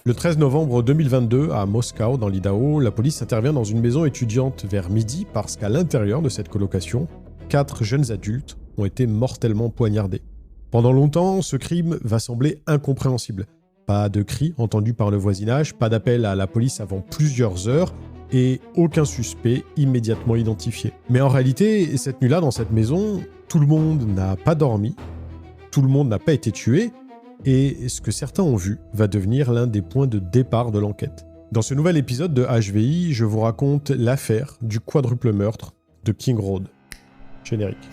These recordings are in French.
Le 13 novembre 2022, à Moscow, dans l'Idaho, la police intervient dans une maison étudiante vers midi parce qu'à l'intérieur de cette colocation, 4 jeunes adultes ont été mortellement poignardés. Pendant longtemps, ce crime va sembler incompréhensible. Pas de cris entendus par le voisinage, pas d'appel à la police avant plusieurs heures et aucun suspect immédiatement identifié. Mais en réalité, cette nuit-là, dans cette maison, tout le monde n'a pas dormi, tout le monde n'a pas été tué, et ce que certains ont vu va devenir l'un des points de départ de l'enquête. Dans ce nouvel épisode de HVI, je vous raconte l'affaire du quadruple meurtre de King Road. Générique.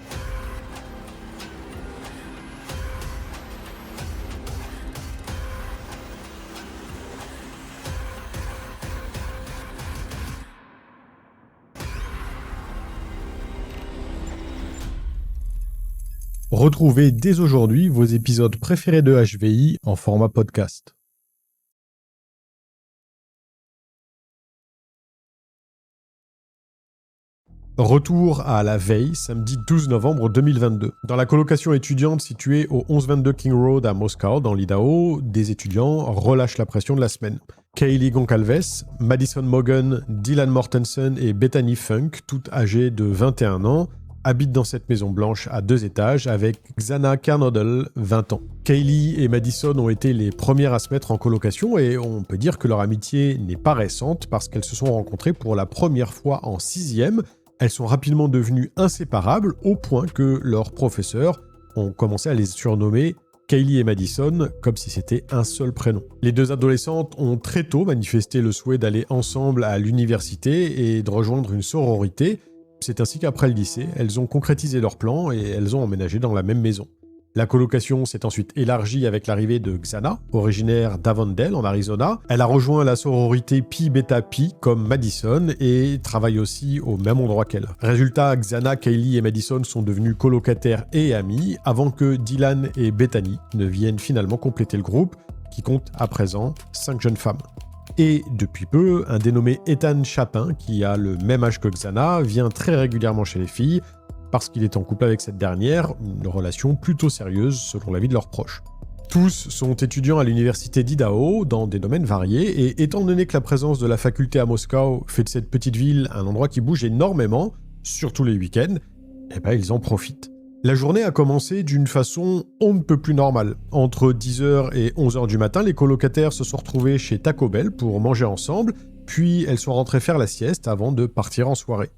Retrouvez dès aujourd'hui vos épisodes préférés de HVI en format podcast. Retour à la veille, samedi 12 novembre 2022. Dans la colocation étudiante située au 1122 King Road à Moscow, dans l'Idaho, des étudiants relâchent la pression de la semaine. Kaylee Goncalves, Madison Mogan, Dylan Mortensen et Bethany Funk, toutes âgées de 21 ans, habitent dans cette maison blanche à 2 étages avec Xana Kernodle, 20 ans. Kaylee et Madison ont été les premières à se mettre en colocation et on peut dire que leur amitié n'est pas récente parce qu'elles se sont rencontrées pour la première fois en 6e. Elles sont rapidement devenues inséparables au point que leurs professeurs ont commencé à les surnommer Kaylee et Madison comme si c'était un seul prénom. Les deux adolescentes ont très tôt manifesté le souhait d'aller ensemble à l'université et de rejoindre une sororité. C'est ainsi qu'après le lycée, elles ont concrétisé leur plan et elles ont emménagé dans la même maison. La colocation s'est ensuite élargie avec l'arrivée de Xana, originaire d'Avondale en Arizona. Elle a rejoint la sororité Pi Beta Pi comme Madison et travaille aussi au même endroit qu'elle. Résultat, Xana, Kaylee et Madison sont devenus colocataires et amis avant que Dylan et Bethany ne viennent finalement compléter le groupe qui compte à présent 5 jeunes femmes. Et depuis peu, un dénommé Ethan Chapin, qui a le même âge que Xana, vient très régulièrement chez les filles parce qu'il est en couple avec cette dernière, une relation plutôt sérieuse selon l'avis de leurs proches. Tous sont étudiants à l'université d'Idaho dans des domaines variés et étant donné que la présence de la faculté à Moscow fait de cette petite ville un endroit qui bouge énormément, surtout les week-ends, ils en profitent. La journée a commencé d'une façon on ne peut plus normale. Entre 10h et 11h du matin, les colocataires se sont retrouvés chez Taco Bell pour manger ensemble, puis elles sont rentrées faire la sieste avant de partir en soirée.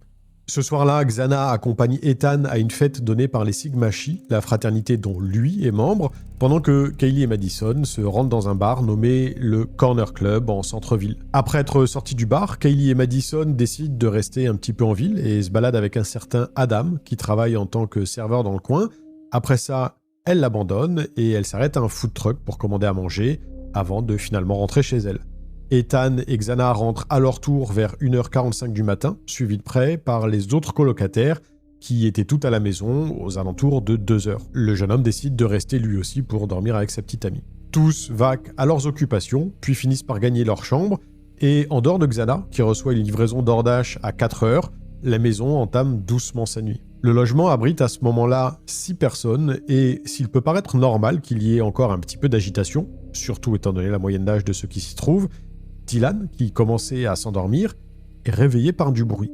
Ce soir-là, Xana accompagne Ethan à une fête donnée par les Sigma Chi, la fraternité dont lui est membre, pendant que Kaylee et Madison se rendent dans un bar nommé le Corner Club en centre-ville. Après être sortis du bar, Kaylee et Madison décident de rester un petit peu en ville et se baladent avec un certain Adam qui travaille en tant que serveur dans le coin. Après ça, elle l'abandonne et elle s'arrête à un food truck pour commander à manger avant de finalement rentrer chez elle. Ethan et Xana rentrent à leur tour vers 1h45 du matin, suivis de près par les autres colocataires qui étaient toutes à la maison aux alentours de 2h. Le jeune homme décide de rester lui aussi pour dormir avec sa petite amie. Tous vaquent à leurs occupations, puis finissent par gagner leur chambre, et en dehors de Xana, qui reçoit une livraison DoorDash à 4h, la maison entame doucement sa nuit. Le logement abrite à ce moment-là 6 personnes, et s'il peut paraître normal qu'il y ait encore un petit peu d'agitation, surtout étant donné la moyenne d'âge de ceux qui s'y trouvent, Dylan, qui commençait à s'endormir, est réveillée par du bruit.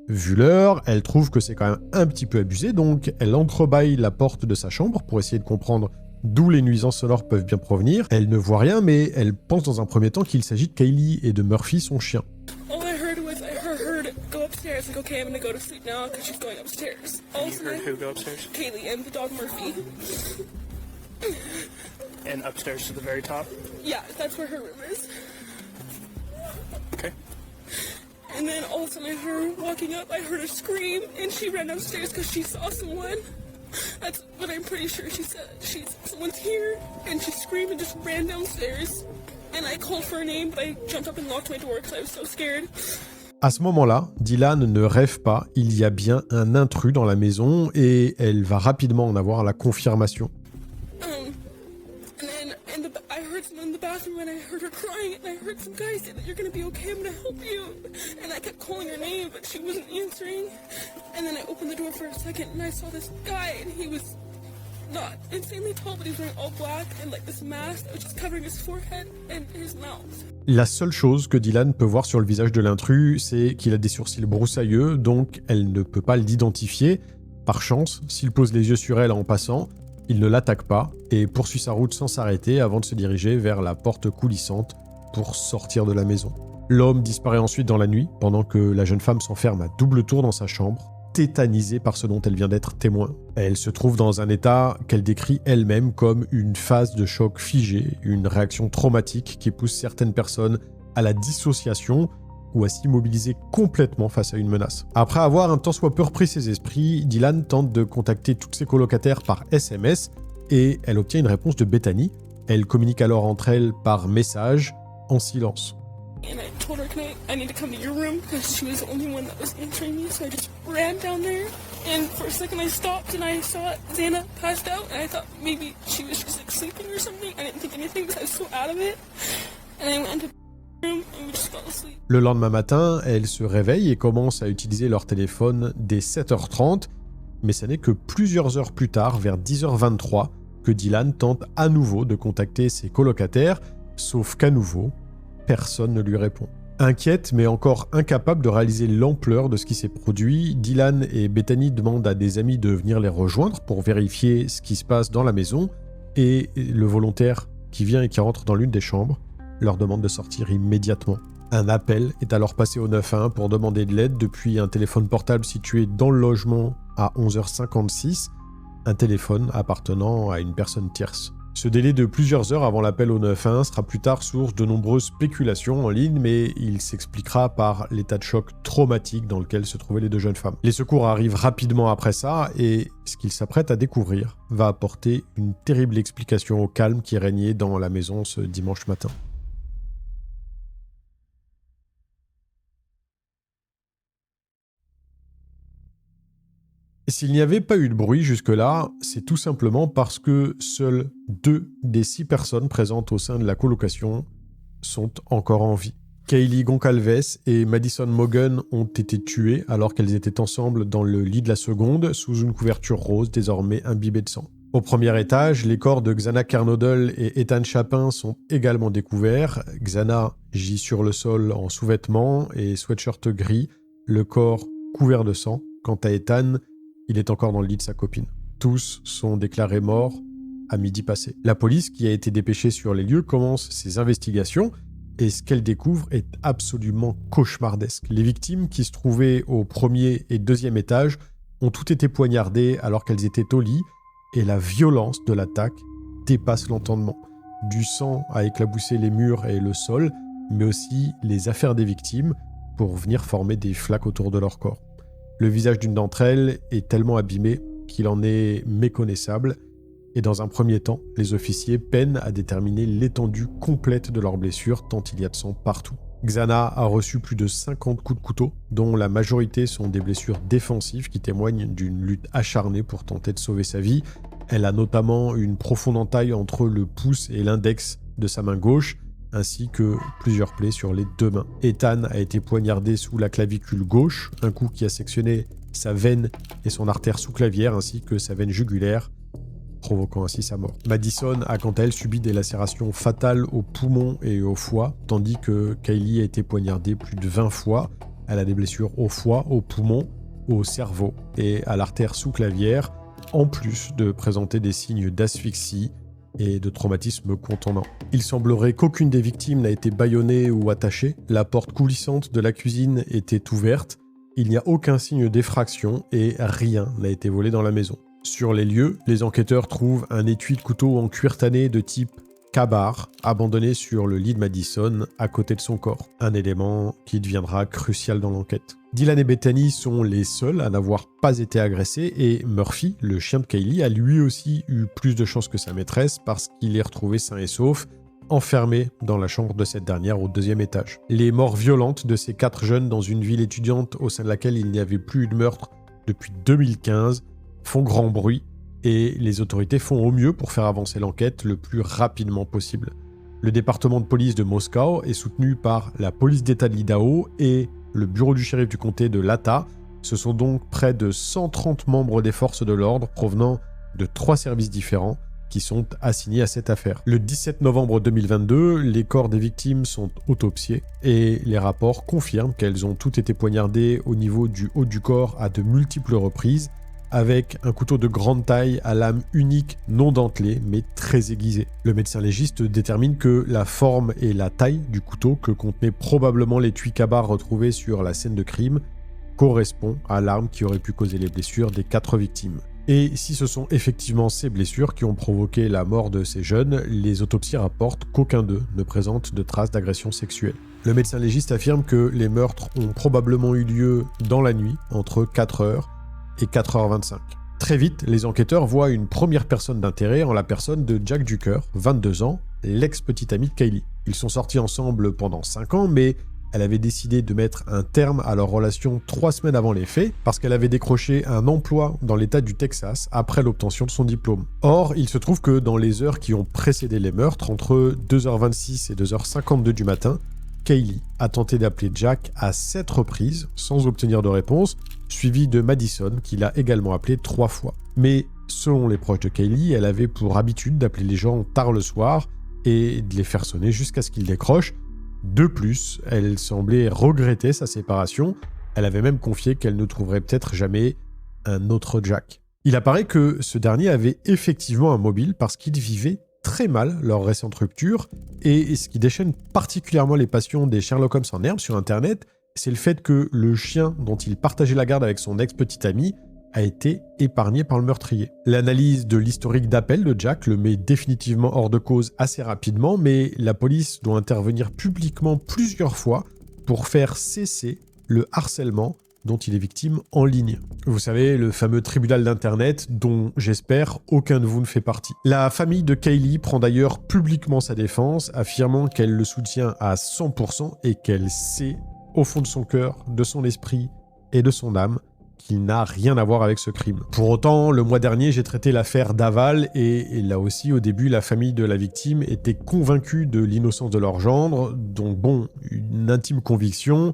Vu l'heure, elle trouve que c'est quand même un petit peu abusé, donc elle entrebâille la porte de sa chambre pour essayer de comprendre d'où les nuisances sonores peuvent bien provenir. Elle ne voit rien, mais elle pense dans un premier temps qu'il s'agit de Kaylee et de Murphy, son chien. All I heard was I heard her go upstairs. Like, okay, I'm gonna go to sleep now because she's going upstairs. You heard who go upstairs? Kaylee and the dog Murphy. And upstairs to the very top? Yeah, that's where her room is. Okay. And then all of a sudden, I heard her walking up. I heard her scream, and she ran downstairs because she saw someone. That's what I'm pretty sure she said. Someone's here, and she screamed and just ran downstairs. And I called for her name, but I jumped up and locked my door because I was so scared. À ce moment-là, Dylan ne rêve pas, il y a bien un intrus dans la maison et elle va rapidement en avoir la confirmation. I heard someone in the bathroom and I heard her crying and I heard some guy say that you're gonna be okay, I'm gonna help you. And I kept calling her name, but she wasn't answering. And then I opened the door for a second and I saw this guy and he was not insanely tall, but he was wearing all black and like this mask that was just covering his forehead and his mouth. La seule chose que Dylan peut voir sur le visage de l'intrus, c'est qu'il a des sourcils broussailleux, donc elle ne peut pas l'identifier. Par chance, s'il pose les yeux sur elle en passant, il ne l'attaque pas et poursuit sa route sans s'arrêter avant de se diriger vers la porte coulissante pour sortir de la maison. L'homme disparaît ensuite dans la nuit, pendant que la jeune femme s'enferme à double tour dans sa chambre, tétanisée par ce dont elle vient d'être témoin. Elle se trouve dans un état qu'elle décrit elle-même comme une phase de choc figé, une réaction traumatique qui pousse certaines personnes à la dissociation ou à s'immobiliser complètement face à une menace. Après avoir un tant soit peu repris ses esprits, Dylan tente de contacter toutes ses colocataires par SMS et elle obtient une réponse de Bethany. Elle communique alors entre elles par message, en silence. And I told her, I need to come to your room because she was the only one that was answering me. So I just ran down there. And for a second I stopped and I saw Xana passed out. And I thought maybe she was just like sleeping or something. I didn't think anything because I was so out of it. And I went into the room and we just fell asleep. Le lendemain matin, elles se réveillent et commencent à utiliser leur téléphone dès 7h30. Mais ce n'est que plusieurs heures plus tard, vers 10h23, que Dylan tente à nouveau de contacter ses colocataires. Sauf qu'à nouveau, personne ne lui répond. Inquiète, mais encore incapable de réaliser l'ampleur de ce qui s'est produit, Dylan et Bethany demandent à des amis de venir les rejoindre pour vérifier ce qui se passe dans la maison, et le volontaire qui vient et qui rentre dans l'une des chambres leur demande de sortir immédiatement. Un appel est alors passé au 911 pour demander de l'aide depuis un téléphone portable situé dans le logement à 11h56, un téléphone appartenant à une personne tierce. Ce délai de plusieurs heures avant l'appel au 911 sera plus tard source de nombreuses spéculations en ligne, mais il s'expliquera par l'état de choc traumatique dans lequel se trouvaient les deux jeunes femmes. Les secours arrivent rapidement après ça, et ce qu'ils s'apprêtent à découvrir va apporter une terrible explication au calme qui régnait dans la maison ce dimanche matin. S'il n'y avait pas eu de bruit jusque-là, c'est tout simplement parce que seules 2 des 6 personnes présentes au sein de la colocation sont encore en vie. Kaylee Goncalves et Madison Mogen ont été tuées alors qu'elles étaient ensemble dans le lit de la seconde, sous une couverture rose désormais imbibée de sang. Au premier étage, les corps de Xana Kernodle et Ethan Chapin sont également découverts. Xana gît sur le sol en sous-vêtements et sweatshirt gris, le corps couvert de sang. Quant à Ethan, il est encore dans le lit de sa copine. Tous sont déclarés morts à midi passé. La police, qui a été dépêchée sur les lieux, commence ses investigations et ce qu'elle découvre est absolument cauchemardesque. Les victimes, qui se trouvaient au premier et deuxième étage, ont toutes été poignardées alors qu'elles étaient au lit et la violence de l'attaque dépasse l'entendement. Du sang a éclaboussé les murs et le sol, mais aussi les affaires des victimes pour venir former des flaques autour de leur corps. Le visage d'une d'entre elles est tellement abîmé qu'il en est méconnaissable, et dans un premier temps, les officiers peinent à déterminer l'étendue complète de leurs blessures tant il y a de sang partout. Xana a reçu plus de 50 coups de couteau, dont la majorité sont des blessures défensives qui témoignent d'une lutte acharnée pour tenter de sauver sa vie. Elle a notamment une profonde entaille entre le pouce et l'index de sa main gauche, ainsi que plusieurs plaies sur les 2 mains. Ethan a été poignardé sous la clavicule gauche, un coup qui a sectionné sa veine et son artère sous-clavière, ainsi que sa veine jugulaire, provoquant ainsi sa mort. Madison a quant à elle subi des lacérations fatales aux poumons et au foie, tandis que Kaylee a été poignardée plus de 20 fois. Elle a des blessures au foie, aux poumons, au cerveau et à l'artère sous-clavière, en plus de présenter des signes d'asphyxie et de traumatisme contondant. Il semblerait qu'aucune des victimes n'a été bâillonnée ou attachée. La porte coulissante de la cuisine était ouverte. Il n'y a aucun signe d'effraction et rien n'a été volé dans la maison. Sur les lieux, les enquêteurs trouvent un étui de couteau en cuir tanné de type Kabar, abandonné sur le lit de Madison à côté de son corps. Un élément qui deviendra crucial dans l'enquête. Dylan et Bethany sont les seuls à n'avoir pas été agressés et Murphy, le chien de Kaylee, a lui aussi eu plus de chance que sa maîtresse parce qu'il est retrouvé sain et sauf, enfermé dans la chambre de cette dernière au 2e étage. Les morts violentes de ces 4 jeunes dans une ville étudiante au sein de laquelle il n'y avait plus eu de meurtre depuis 2015 font grand bruit et les autorités font au mieux pour faire avancer l'enquête le plus rapidement possible. Le département de police de Moscow est soutenu par la police d'État de l'Idaho et le bureau du shérif du comté de Lata. Ce sont donc près de 130 membres des forces de l'ordre provenant de 3 services différents qui sont assignés à cette affaire. Le 17 novembre 2022, les corps des victimes sont autopsiés et les rapports confirment qu'elles ont toutes été poignardées au niveau du haut du corps à de multiples reprises avec un couteau de grande taille à lame unique non dentelée mais très aiguisée. Le médecin légiste détermine que la forme et la taille du couteau que contenait probablement l'étui cabard retrouvé sur la scène de crime correspond à l'arme qui aurait pu causer les blessures des 4 victimes. Et si ce sont effectivement ces blessures qui ont provoqué la mort de ces jeunes, les autopsies rapportent qu'aucun d'eux ne présente de traces d'agression sexuelle. Le médecin légiste affirme que les meurtres ont probablement eu lieu dans la nuit, entre 4h et 4h25. Très vite, les enquêteurs voient une première personne d'intérêt en la personne de Jack Ducker, 22 ans, l'ex-petit ami de Kaylee. Ils sont sortis ensemble pendant 5 ans, mais elle avait décidé de mettre un terme à leur relation 3 semaines avant les faits parce qu'elle avait décroché un emploi dans l'État du Texas après l'obtention de son diplôme. Or, il se trouve que dans les heures qui ont précédé les meurtres, entre 2h26 et 2h52 du matin, Kaylee a tenté d'appeler Jack à 7 reprises sans obtenir de réponse, suivi de Madison qui l'a également appelé 3 fois. Mais selon les proches de Kaylee, elle avait pour habitude d'appeler les gens tard le soir et de les faire sonner jusqu'à ce qu'ils décrochent. De plus, elle semblait regretter sa séparation. Elle avait même confié qu'elle ne trouverait peut-être jamais un autre Jack. Il apparaît que ce dernier avait effectivement un mobile parce qu'il vivait très mal leur récente rupture, et ce qui déchaîne particulièrement les passions des Sherlock Holmes en herbe sur Internet, c'est le fait que le chien dont il partageait la garde avec son ex-petit ami a été épargné par le meurtrier. L'analyse de l'historique d'appel de Jack le met définitivement hors de cause assez rapidement, mais la police doit intervenir publiquement plusieurs fois pour faire cesser le harcèlement dont il est victime en ligne. Vous savez, le fameux tribunal d'Internet dont, j'espère, aucun de vous ne fait partie. La famille de Kaylee prend d'ailleurs publiquement sa défense, affirmant qu'elle le soutient à 100% et qu'elle sait, au fond de son cœur, de son esprit et de son âme, qu'il n'a rien à voir avec ce crime. Pour autant, le mois dernier, j'ai traité l'affaire Daval et là aussi, au début, la famille de la victime était convaincue de l'innocence de leur gendre, donc bon, une intime conviction,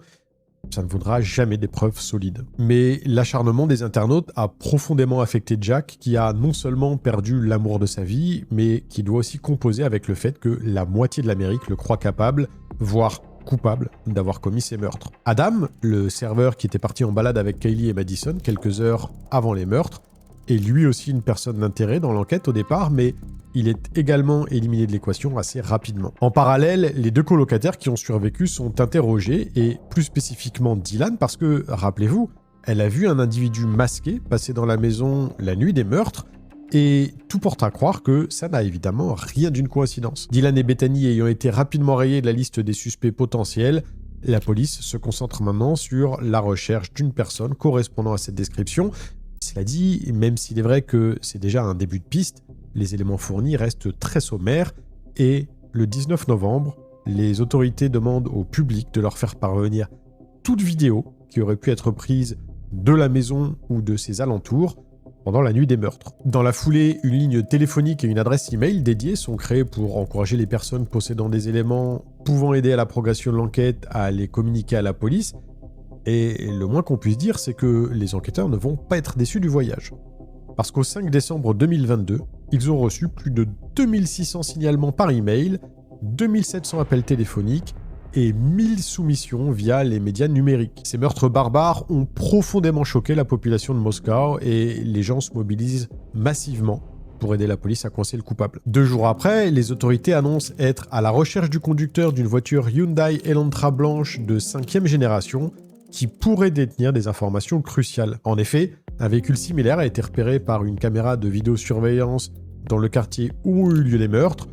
ça ne vaudra jamais des preuves solides. Mais l'acharnement des internautes a profondément affecté Jack, qui a non seulement perdu l'amour de sa vie, mais qui doit aussi composer avec le fait que la moitié de l'Amérique le croit capable, voire coupable d'avoir commis ces meurtres. Adam, le serveur qui était parti en balade avec Kaylee et Madison quelques heures avant les meurtres, est lui aussi une personne d'intérêt dans l'enquête au départ, mais il est également éliminé de l'équation assez rapidement. En parallèle, les 2 colocataires qui ont survécu sont interrogés, et plus spécifiquement Dylan, parce que, rappelez-vous, elle a vu un individu masqué passer dans la maison la nuit des meurtres, et tout porte à croire que ça n'a évidemment rien d'une coïncidence. Dylan et Bethany ayant été rapidement rayés de la liste des suspects potentiels, la police se concentre maintenant sur la recherche d'une personne correspondant à cette description. Cela dit, même s'il est vrai que c'est déjà un début de piste, les éléments fournis restent très sommaires, et le 19 novembre, les autorités demandent au public de leur faire parvenir toute vidéo qui aurait pu être prise de la maison ou de ses alentours pendant la nuit des meurtres. Dans la foulée, une ligne téléphonique et une adresse email dédiée sont créées pour encourager les personnes possédant des éléments pouvant aider à la progression de l'enquête à les communiquer à la police, et le moins qu'on puisse dire, c'est que les enquêteurs ne vont pas être déçus du voyage. Parce qu'au 5 décembre 2022, ils ont reçu plus de 2600 signalements par email, 2700 appels téléphoniques et 1000 soumissions via les médias numériques. Ces meurtres barbares ont profondément choqué la population de Moscou et les gens se mobilisent massivement pour aider la police à coincer le coupable. 2 jours après, les autorités annoncent être à la recherche du conducteur d'une voiture Hyundai Elantra blanche de 5e génération qui pourrait détenir des informations cruciales. En effet, un véhicule similaire a été repéré par une caméra de vidéosurveillance dans le quartier où ont eu lieu les meurtres,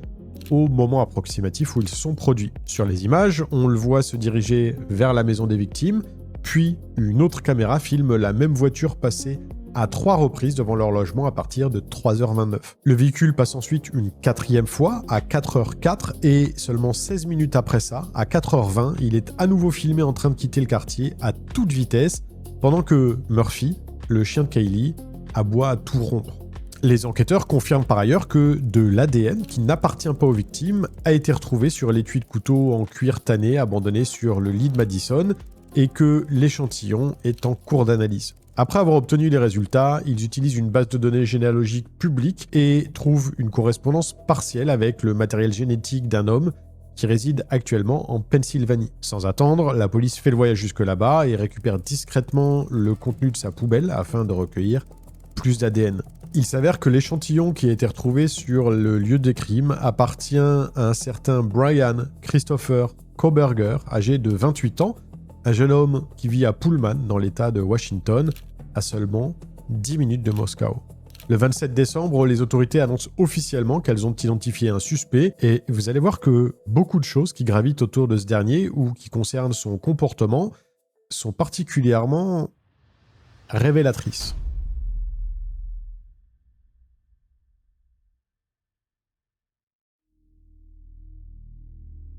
au moment approximatif où ils se sont produits. Sur les images, on le voit se diriger vers la maison des victimes, puis une autre caméra filme la même voiture passer à 3 reprises devant leur logement à partir de 3h29. Le véhicule passe ensuite une 4e fois à 4h04 et seulement 16 minutes après ça, à 4h20, il est à nouveau filmé en train de quitter le quartier à toute vitesse pendant que Murphy, le chien de Kaylee, aboie à tout rompre. Les enquêteurs confirment par ailleurs que de l'ADN qui n'appartient pas aux victimes a été retrouvé sur l'étui de couteau en cuir tanné abandonné sur le lit de Madison et que l'échantillon est en cours d'analyse. Après avoir obtenu les résultats, ils utilisent une base de données généalogique publique et trouvent une correspondance partielle avec le matériel génétique d'un homme qui réside actuellement en Pennsylvanie. Sans attendre, la police fait le voyage jusque là-bas et récupère discrètement le contenu de sa poubelle afin de recueillir plus d'ADN. Il s'avère que l'échantillon qui a été retrouvé sur le lieu des crimes appartient à un certain Brian Christopher Kohberger, âgé de 28 ans, un jeune homme qui vit à Pullman, dans l'État de Washington, à seulement 10 minutes de Moscou. Le 27 décembre, les autorités annoncent officiellement qu'elles ont identifié un suspect et vous allez voir que beaucoup de choses qui gravitent autour de ce dernier ou qui concernent son comportement sont particulièrement révélatrices.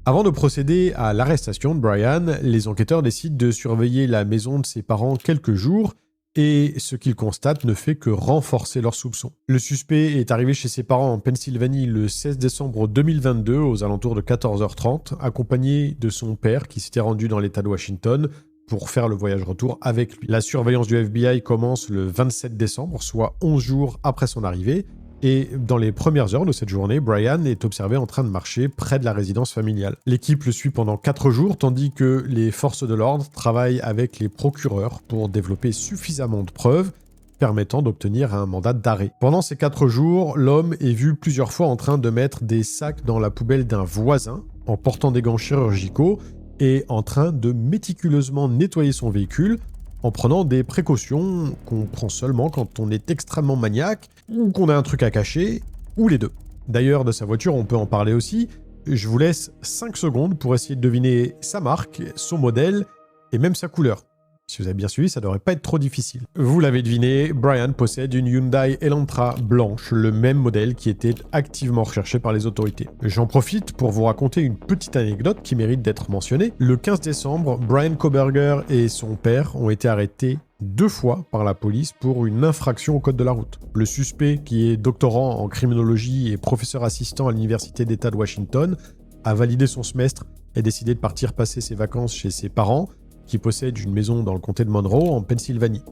Avant de procéder à l'arrestation de Brian, les enquêteurs décident de surveiller la maison de ses parents quelques jours et ce qu'ils constatent ne fait que renforcer leurs soupçons. Le suspect est arrivé chez ses parents en Pennsylvanie le 16 décembre 2022 aux alentours de 14h30, accompagné de son père qui s'était rendu dans l'État de Washington pour faire le voyage retour avec lui. La surveillance du FBI commence le 27 décembre, soit 11 jours après son arrivée, et dans les premières heures de cette journée, Brian est observé en train de marcher près de la résidence familiale. L'équipe le suit pendant 4 jours, tandis que les forces de l'ordre travaillent avec les procureurs pour développer suffisamment de preuves permettant d'obtenir un mandat d'arrêt. Pendant ces 4 jours, l'homme est vu plusieurs fois en train de mettre des sacs dans la poubelle d'un voisin, en portant des gants chirurgicaux et en train de méticuleusement nettoyer son véhicule en prenant des précautions qu'on prend seulement quand on est extrêmement maniaque, ou qu'on a un truc à cacher, ou les deux. D'ailleurs, de sa voiture, on peut en parler aussi. Je vous laisse 5 secondes pour essayer de deviner sa marque, son modèle, et même sa couleur. Si vous avez bien suivi, ça devrait pas être trop difficile. Vous l'avez deviné, Brian possède une Hyundai Elantra blanche, le même modèle qui était activement recherché par les autorités. J'en profite pour vous raconter une petite anecdote qui mérite d'être mentionnée. Le 15 décembre, Brian Kohberger et son père ont été arrêtés 2 fois par la police pour une infraction au code de la route. Le suspect, qui est doctorant en criminologie et professeur assistant à l'Université d'État de Washington, a validé son semestre et décidé de partir passer ses vacances chez ses parents, qui possèdent une maison dans le comté de Monroe, en Pennsylvanie.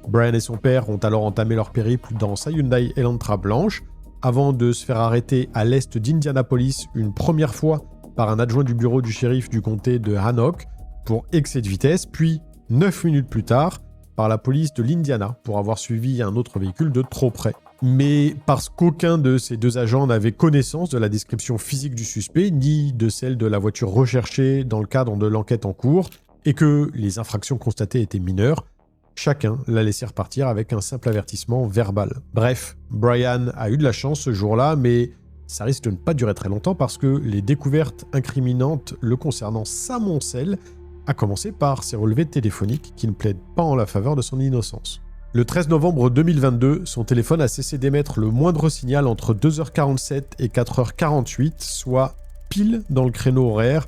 Brian et son père ont alors entamé leur périple dans sa Hyundai Elantra blanche, avant de se faire arrêter à l'est d'Indianapolis une première fois par un adjoint du bureau du shérif du comté de Hancock pour excès de vitesse, puis 9 minutes plus tard, par la police de l'Indiana pour avoir suivi un autre véhicule de trop près. Mais parce qu'aucun de ces 2 agents n'avait connaissance de la description physique du suspect, ni de celle de la voiture recherchée dans le cadre de l'enquête en cours, et que les infractions constatées étaient mineures, chacun l'a laissé repartir avec un simple avertissement verbal. Bref, Brian a eu de la chance ce jour-là, mais ça risque de ne pas durer très longtemps parce que les découvertes incriminantes le concernant s'amoncellent, à commencer par ses relevés téléphoniques qui ne plaident pas en la faveur de son innocence. Le 13 novembre 2022, son téléphone a cessé d'émettre le moindre signal entre 2h47 et 4h48, soit pile dans le créneau horaire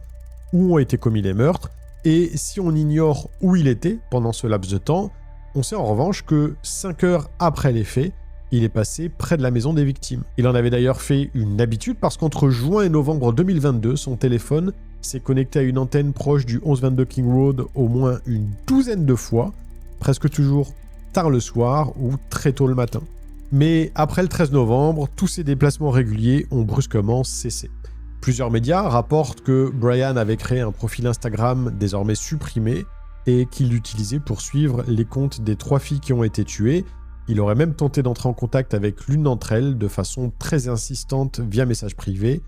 où ont été commis les meurtres. Et si on ignore où il était pendant ce laps de temps, on sait en revanche que 5 heures après les faits, il est passé près de la maison des victimes. Il en avait d'ailleurs fait une habitude parce qu'entre juin et novembre 2022, son téléphone s'est connecté à une antenne proche du 1122 King Road au moins une 12aine de fois, presque toujours tard le soir ou très tôt le matin. Mais après le 13 novembre, tous ces déplacements réguliers ont brusquement cessé. Plusieurs médias rapportent que Brian avait créé un profil Instagram désormais supprimé et qu'il l'utilisait pour suivre les comptes des 3 filles qui ont été tuées. Il aurait même tenté d'entrer en contact avec l'une d'entre elles de façon très insistante via message privé,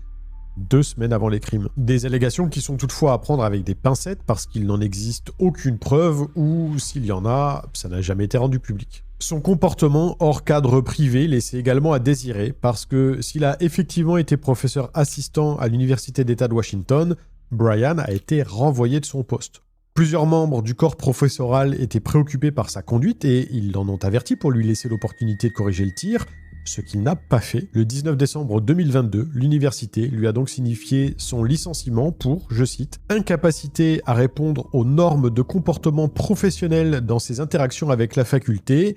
2 semaines avant les crimes. Des allégations qui sont toutefois à prendre avec des pincettes parce qu'il n'en existe aucune preuve ou, s'il y en a, ça n'a jamais été rendu public. Son comportement hors cadre privé laissait également à désirer parce que s'il a effectivement été professeur assistant à l'Université d'État de Washington, Brian a été renvoyé de son poste. Plusieurs membres du corps professoral étaient préoccupés par sa conduite et ils l'en ont averti pour lui laisser l'opportunité de corriger le tir, ce qu'il n'a pas fait. Le 19 décembre 2022, l'université lui a donc signifié son licenciement pour, je cite, « incapacité à répondre aux normes de comportement professionnel dans ses interactions avec la faculté »,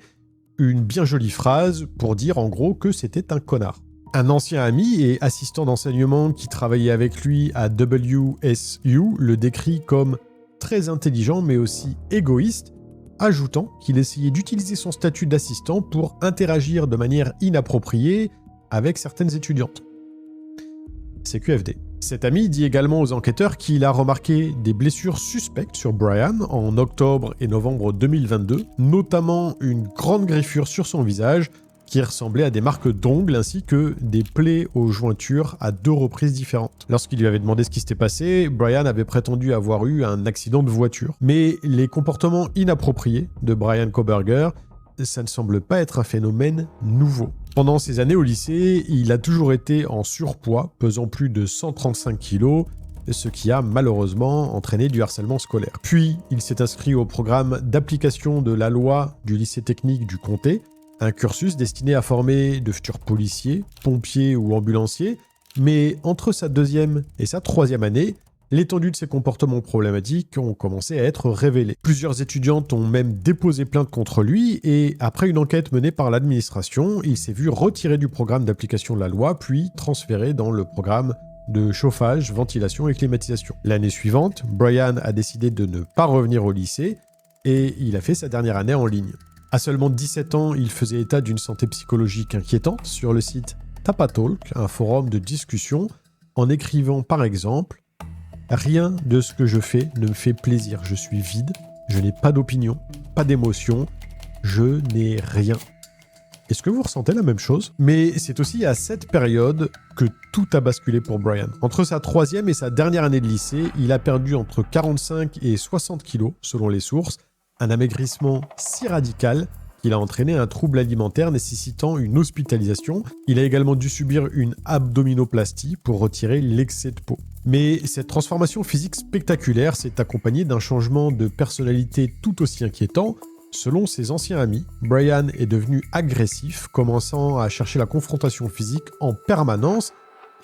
une bien jolie phrase pour dire en gros que c'était un connard. Un ancien ami et assistant d'enseignement qui travaillait avec lui à WSU le décrit comme très intelligent mais aussi égoïste ajoutant qu'il essayait d'utiliser son statut d'assistant pour interagir de manière inappropriée avec certaines étudiantes. CQFD. Cet ami dit également aux enquêteurs qu'il a remarqué des blessures suspectes sur Brian en octobre et novembre 2022, notamment une grande griffure sur son visage qui ressemblait à des marques d'ongles ainsi que des plaies aux jointures à 2 reprises différentes. Lorsqu'il lui avait demandé ce qui s'était passé, Brian avait prétendu avoir eu un accident de voiture. Mais les comportements inappropriés de Brian Kohberger, ça ne semble pas être un phénomène nouveau. Pendant ses années au lycée, il a toujours été en surpoids, pesant plus de 135 kg, ce qui a malheureusement entraîné du harcèlement scolaire. Puis, il s'est inscrit au programme d'application de la loi du lycée technique du Comté, un cursus destiné à former de futurs policiers, pompiers ou ambulanciers, mais entre sa 2e et sa 3e année, l'étendue de ses comportements problématiques ont commencé à être révélés. Plusieurs étudiantes ont même déposé plainte contre lui et après une enquête menée par l'administration, il s'est vu retiré du programme d'application de la loi puis transféré dans le programme de chauffage, ventilation et climatisation. L'année suivante, Brian a décidé de ne pas revenir au lycée et il a fait sa dernière année en ligne. À seulement 17 ans, il faisait état d'une santé psychologique inquiétante sur le site Tapatalk, un forum de discussion, en écrivant par exemple « Rien de ce que je fais ne me fait plaisir, je suis vide, je n'ai pas d'opinion, pas d'émotion, je n'ai rien. » Est-ce que vous ressentez la même chose? Mais c'est aussi à cette période que tout a basculé pour Brian. Entre sa 3e et sa dernière année de lycée, il a perdu entre 45 et 60 kilos, selon les sources, un amaigrissement si radical qu'il a entraîné un trouble alimentaire nécessitant une hospitalisation. Il a également dû subir une abdominoplastie pour retirer l'excès de peau. Mais cette transformation physique spectaculaire s'est accompagnée d'un changement de personnalité tout aussi inquiétant. Selon ses anciens amis, Brian est devenu agressif, commençant à chercher la confrontation physique en permanence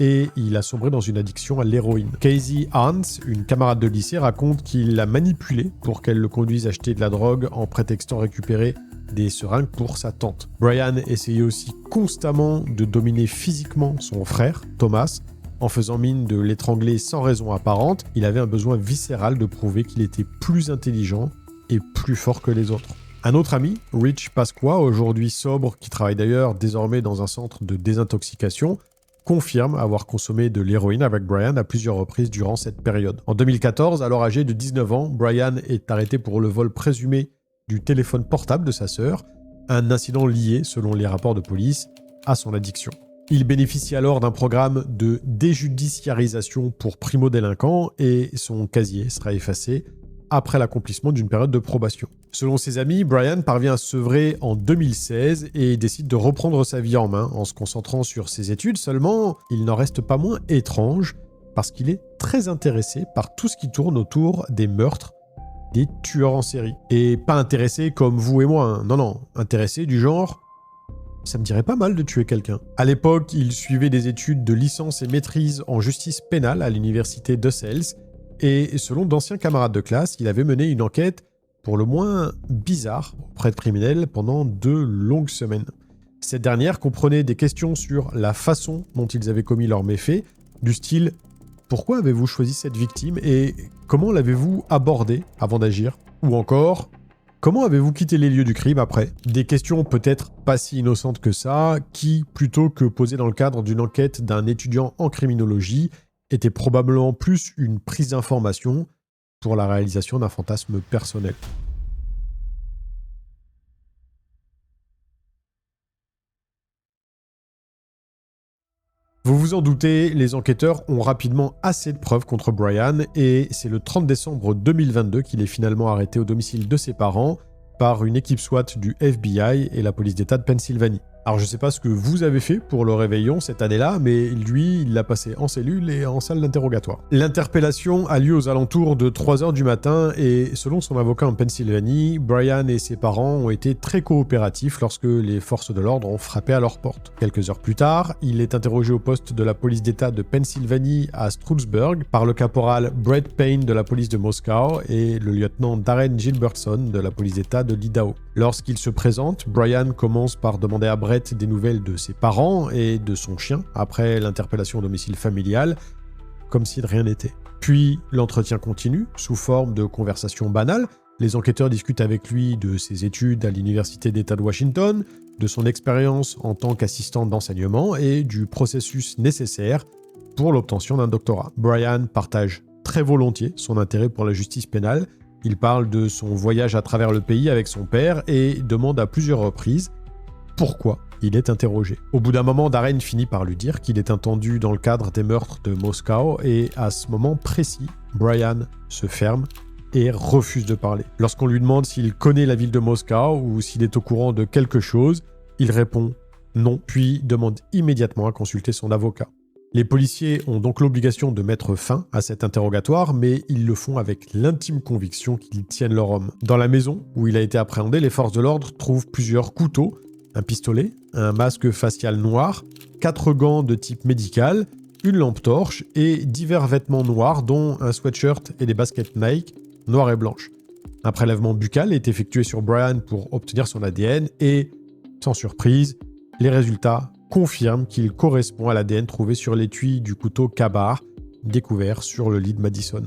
et il a sombré dans une addiction à l'héroïne. Casey Hans, une camarade de lycée, raconte qu'il l'a manipulée pour qu'elle le conduise acheter de la drogue en prétextant récupérer des seringues pour sa tante. Brian essayait aussi constamment de dominer physiquement son frère, Thomas, en faisant mine de l'étrangler sans raison apparente. Il avait un besoin viscéral de prouver qu'il était plus intelligent et plus fort que les autres. Un autre ami, Rich Pasqua, aujourd'hui sobre, qui travaille d'ailleurs désormais dans un centre de désintoxication, confirme avoir consommé de l'héroïne avec Brian à plusieurs reprises durant cette période. En 2014, alors âgé de 19 ans, Brian est arrêté pour le vol présumé du téléphone portable de sa sœur, un incident lié, selon les rapports de police, à son addiction. Il bénéficie alors d'un programme de déjudiciarisation pour primo-délinquants et son casier sera effacé après l'accomplissement d'une période de probation. Selon ses amis, Brian parvient à se sevrer en 2016 et décide de reprendre sa vie en main en se concentrant sur ses études. Seulement, il n'en reste pas moins étrange parce qu'il est très intéressé par tout ce qui tourne autour des meurtres des tueurs en série. Et pas intéressé comme vous et moi, hein. Non, intéressé du genre « ça me dirait pas mal de tuer quelqu'un ». À l'époque, il suivait des études de licence et maîtrise en justice pénale à l'université d'Ussel et selon d'anciens camarades de classe, il avait mené une enquête pour le moins bizarre auprès de criminels pendant 2 longues semaines. Cette dernière comprenait des questions sur la façon dont ils avaient commis leurs méfaits, du style « Pourquoi avez-vous choisi cette victime et comment l'avez-vous abordée avant d'agir ?» Ou encore « Comment avez-vous quitté les lieux du crime après ?» Des questions peut-être pas si innocentes que ça, qui, plutôt que posées dans le cadre d'une enquête d'un étudiant en criminologie, étaient probablement plus une prise d'information pour la réalisation d'un fantasme personnel. Vous vous en doutez, les enquêteurs ont rapidement assez de preuves contre Brian et c'est le 30 décembre 2022 qu'il est finalement arrêté au domicile de ses parents par une équipe SWAT du FBI et la police d'État de Pennsylvanie. Alors je sais pas ce que vous avez fait pour le réveillon cette année-là, mais lui, il l'a passé en cellule et en salle d'interrogatoire. L'interpellation a lieu aux alentours de 3h du matin et selon son avocat en Pennsylvanie, Brian et ses parents ont été très coopératifs lorsque les forces de l'ordre ont frappé à leur porte. Quelques heures plus tard, il est interrogé au poste de la police d'État de Pennsylvanie à Stroudsburg par le caporal Brett Payne de la police de Moscow et le lieutenant Darren Gilbertson de la police d'État de l'Idaho. Lorsqu'il se présente, Brian commence par demander à Brett des nouvelles de ses parents et de son chien après l'interpellation au domicile familial, comme si de rien n'était. Puis l'entretien continue, sous forme de conversation banale. Les enquêteurs discutent avec lui de ses études à l'Université d'État de Washington, de son expérience en tant qu'assistant d'enseignement et du processus nécessaire pour l'obtention d'un doctorat. Brian partage très volontiers son intérêt pour la justice pénale. Il parle de son voyage à travers le pays avec son père et demande à plusieurs reprises pourquoi il est interrogé. Au bout d'un moment, Darren finit par lui dire qu'il est entendu dans le cadre des meurtres de Moscow et à ce moment précis, Brian se ferme et refuse de parler. Lorsqu'on lui demande s'il connaît la ville de Moscow ou s'il est au courant de quelque chose, il répond non, puis demande immédiatement à consulter son avocat. Les policiers ont donc l'obligation de mettre fin à cet interrogatoire, mais ils le font avec l'intime conviction qu'ils tiennent leur homme. Dans la maison où il a été appréhendé, les forces de l'ordre trouvent plusieurs couteaux, un pistolet, un masque facial noir, 4 gants de type médical, une lampe torche et divers vêtements noirs dont un sweatshirt et des baskets Nike noires et blanches. Un prélèvement buccal est effectué sur Brian pour obtenir son ADN et, sans surprise, les résultats confirment qu'il correspond à l'ADN trouvé sur l'étui du couteau Ka-Bar découvert sur le lit de Madison.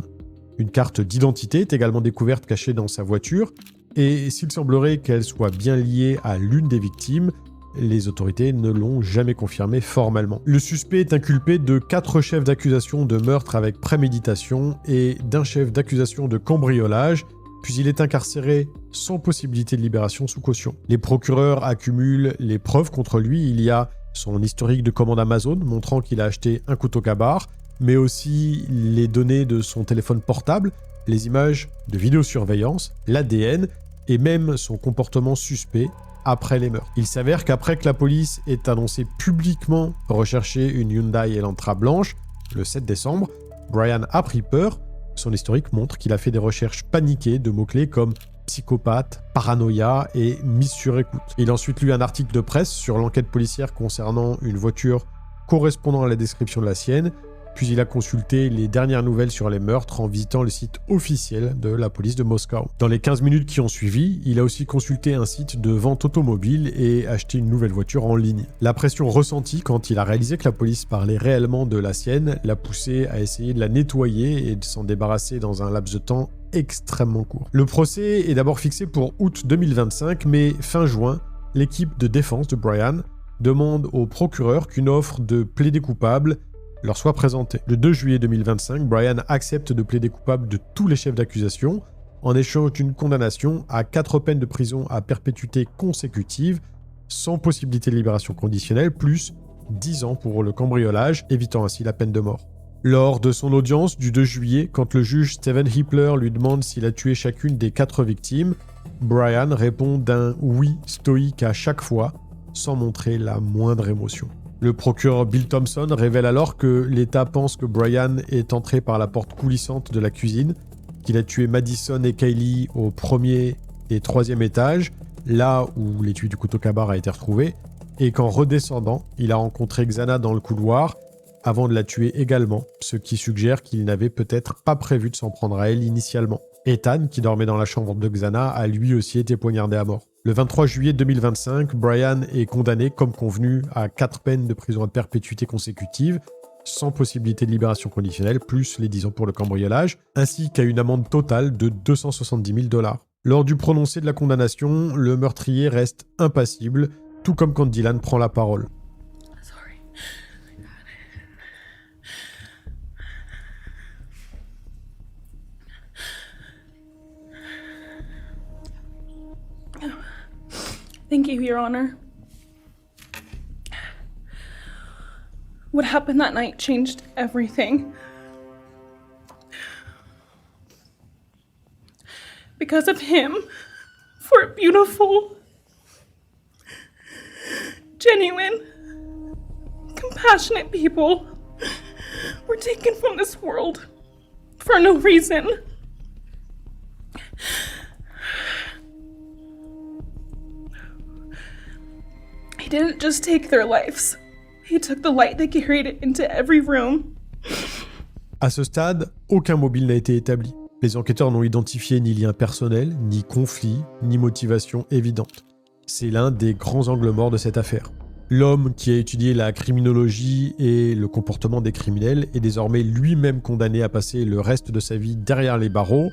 Une carte d'identité est également découverte cachée dans sa voiture et s'il semblerait qu'elle soit bien liée à l'une des victimes, les autorités ne l'ont jamais confirmé formellement. Le suspect est inculpé de 4 chefs d'accusation de meurtre avec préméditation et d'un chef d'accusation de cambriolage, puis il est incarcéré sans possibilité de libération sous caution. Les procureurs accumulent les preuves contre lui. Il y a son historique de commande Amazon montrant qu'il a acheté un couteau Ka-Bar, mais aussi les données de son téléphone portable, les images de vidéosurveillance, l'ADN et même son comportement suspect après les meurtres. Il s'avère qu'après que la police ait annoncé publiquement rechercher une Hyundai Elantra blanche, le 7 décembre, Brian a pris peur. Son historique montre qu'il a fait des recherches paniquées de mots-clés comme psychopathe, paranoïa et mise sur écoute. Il a ensuite lu un article de presse sur l'enquête policière concernant une voiture correspondant à la description de la sienne, puis il a consulté les dernières nouvelles sur les meurtres en visitant le site officiel de la police de Moscou. Dans les 15 minutes qui ont suivi, il a aussi consulté un site de vente automobile et acheté une nouvelle voiture en ligne. La pression ressentie quand il a réalisé que la police parlait réellement de la sienne l'a poussé à essayer de la nettoyer et de s'en débarrasser dans un laps de temps extrêmement court. Le procès est d'abord fixé pour août 2025, mais fin juin, l'équipe de défense de Brian demande au procureur qu'une offre de plaider coupable leur soit présentée. Le 2 juillet 2025, Brian accepte de plaider coupable de tous les chefs d'accusation en échange d'une condamnation à 4 peines de prison à perpétuité consécutive, sans possibilité de libération conditionnelle, plus 10 ans pour le cambriolage, évitant ainsi la peine de mort. Lors de son audience du 2 juillet, quand le juge Steven Hippler lui demande s'il a tué chacune des 4 victimes, Brian répond d'un oui stoïque à chaque fois, sans montrer la moindre émotion. Le procureur Bill Thompson révèle alors que l'État pense que Brian est entré par la porte coulissante de la cuisine, qu'il a tué Madison et Kaylee au 1er et 3e étage, là où l'étui du couteau Ka-Bar a été retrouvé, et qu'en redescendant, il a rencontré Xana dans le couloir avant de la tuer également, ce qui suggère qu'il n'avait peut-être pas prévu de s'en prendre à elle initialement. Ethan, qui dormait dans la chambre de Xana, a lui aussi été poignardé à mort. Le 23 juillet 2025, Brian est condamné, comme convenu, à 4 peines de prison à perpétuité consécutive, sans possibilité de libération conditionnelle, plus les 10 ans pour le cambriolage, ainsi qu'à une amende totale de 270 000 $. Lors du prononcé de la condamnation, le meurtrier reste impassible, tout comme quand Dylan prend la parole. Thank you, Your Honor. What happened that night changed everything. Because of him, 4 beautiful, genuine, compassionate people were taken from this world for no reason. He didn't just take their lives. He took the light they carried it into every room. À ce stade, aucun mobile n'a été établi. Les enquêteurs n'ont identifié ni lien personnel, ni conflit, ni motivation évidente. C'est l'un des grands angles morts de cette affaire. L'homme qui a étudié la criminologie et le comportement des criminels est désormais lui-même condamné à passer le reste de sa vie derrière les barreaux,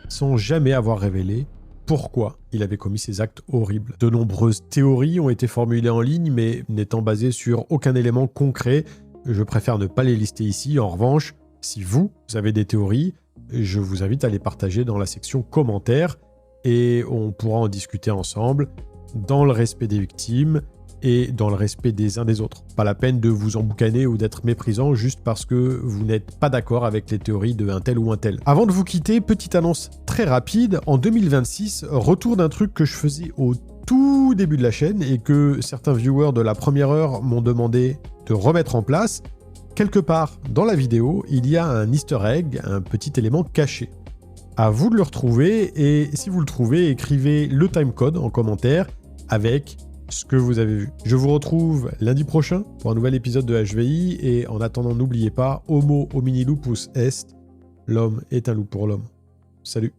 sans jamais avoir révélé pourquoi il avait commis ces actes horribles. De nombreuses théories ont été formulées en ligne, mais n'étant basées sur aucun élément concret, je préfère ne pas les lister ici. En revanche, si vous avez des théories, je vous invite à les partager dans la section commentaires et on pourra en discuter ensemble dans le respect des victimes et dans le respect des uns des autres. Pas la peine de vous emboucaner ou d'être méprisant juste parce que vous n'êtes pas d'accord avec les théories d'un tel ou un tel. Avant de vous quitter, petite annonce très rapide. En 2026, retour d'un truc que je faisais au tout début de la chaîne et que certains viewers de la première heure m'ont demandé de remettre en place. Quelque part dans la vidéo, il y a un easter egg, un petit élément caché. À vous de le retrouver et si vous le trouvez, écrivez le timecode en commentaire avec ce que vous avez vu. Je vous retrouve lundi prochain pour un nouvel épisode de HVI et en attendant, n'oubliez pas, Homo homini lupus est, l'homme est un loup pour l'homme. Salut.